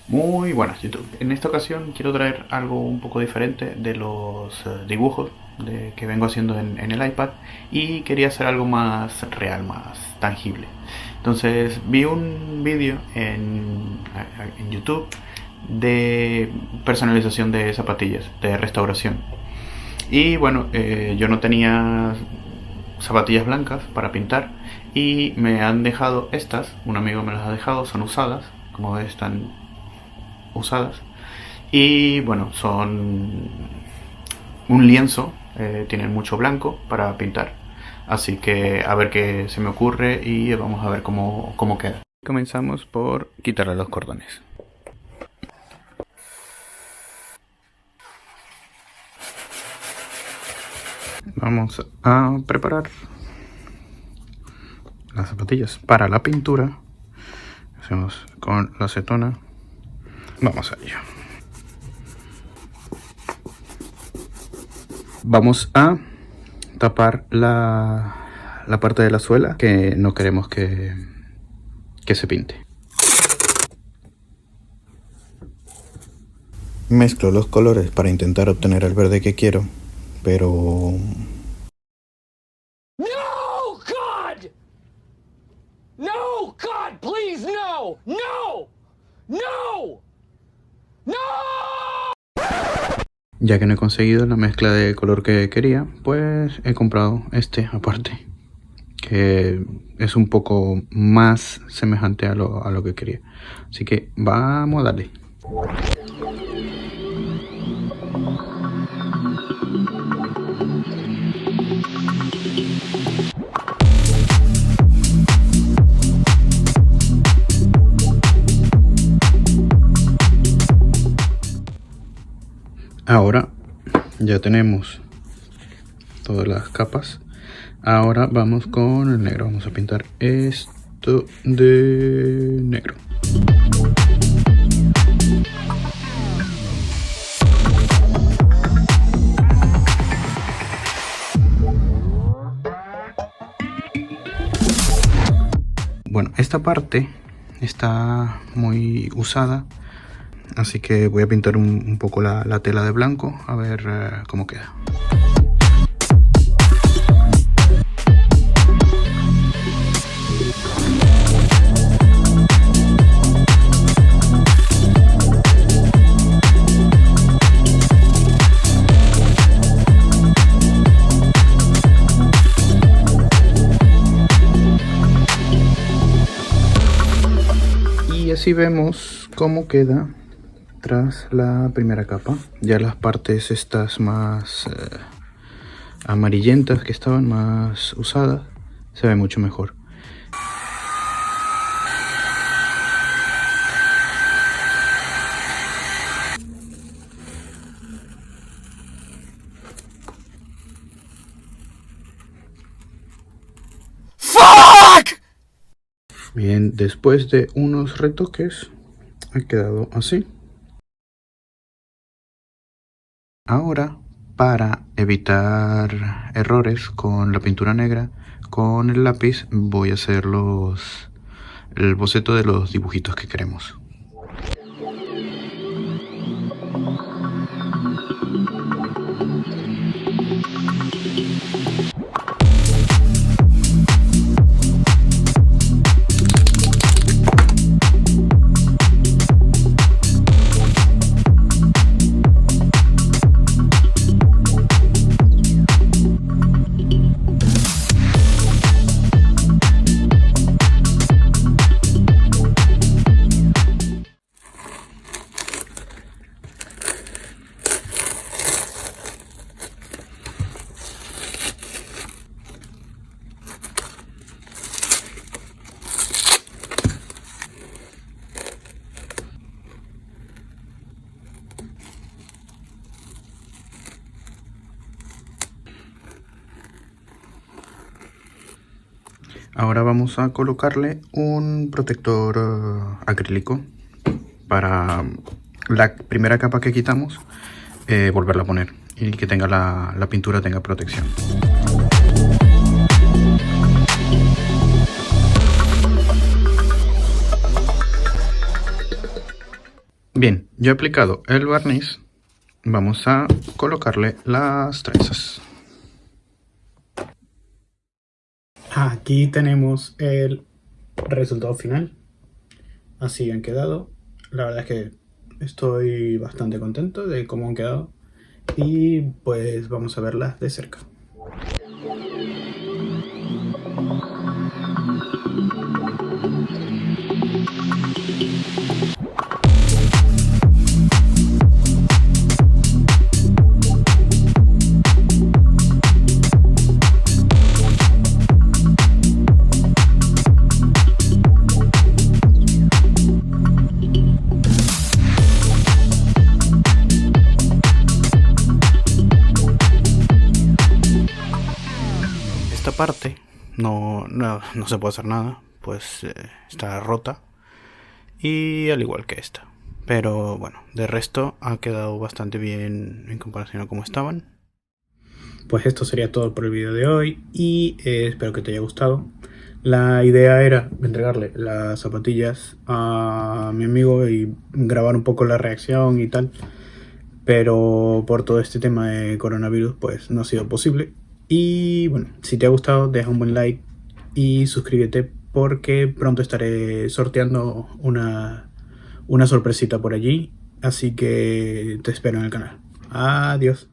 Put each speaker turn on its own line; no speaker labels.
Muy buenas YouTube. En esta ocasión quiero traer algo un poco diferente de los dibujos que vengo haciendo en el iPad y quería hacer algo más real, más tangible. Entonces vi un vídeo en YouTube de personalización de zapatillas, de restauración. Y bueno, yo no tenía zapatillas blancas para pintar y me han dejado estas, un amigo me las ha dejado, son usadas, como ves están usadas. Y bueno, son un lienzo, tienen mucho blanco para pintar. Así que a ver qué se me ocurre y vamos a ver cómo queda. Comenzamos por quitarle los cordones. Vamos a preparar las zapatillas para la pintura. Hacemos con la acetona. Vamos a ello. Vamos a tapar la parte de la suela que no queremos que se pinte. Mezclo los colores para intentar obtener el verde que quiero, pero
No, God! No, God, please, no! No! No! No!
ya que no he conseguido la mezcla de color que quería, pues he comprado este aparte, que es un poco más semejante a lo que quería. Así que vamos a darle. Ahora ya tenemos todas las capas. Ahora vamos con el negro. Vamos a pintar esto de negro. Bueno, esta parte está muy usada, así que voy a pintar un poco la tela de blanco, a ver cómo queda. Y así vemos cómo queda tras la primera capa. Ya las partes estas más amarillentas que estaban más usadas se ve mucho mejor.
Fuck!
Bien, después de unos retoques ha quedado así. Ahora, para evitar errores con la pintura negra, con el lápiz voy a hacer el boceto de los dibujitos que queremos. Ahora vamos a colocarle un protector acrílico para la primera capa que quitamos, volverla a poner y que tenga la pintura tenga protección. Bien, yo he aplicado el barniz. Vamos a colocarle las trenzas. Aquí tenemos el resultado final. Así han quedado. La verdad es que estoy bastante contento de cómo han quedado. Y pues vamos a verlas de cerca. Esta parte no se puede hacer nada, pues está rota, y al igual que esta. Pero bueno, de resto ha quedado bastante bien en comparación a cómo estaban. Pues esto sería todo por el vídeo de hoy y espero que te haya gustado. La idea era entregarle las zapatillas a mi amigo y grabar un poco la reacción y tal, pero por todo este tema de coronavirus pues no ha sido posible. Y bueno, si te ha gustado, deja un buen like y suscríbete porque pronto estaré sorteando una sorpresita por allí. Así que te espero en el canal. Adiós.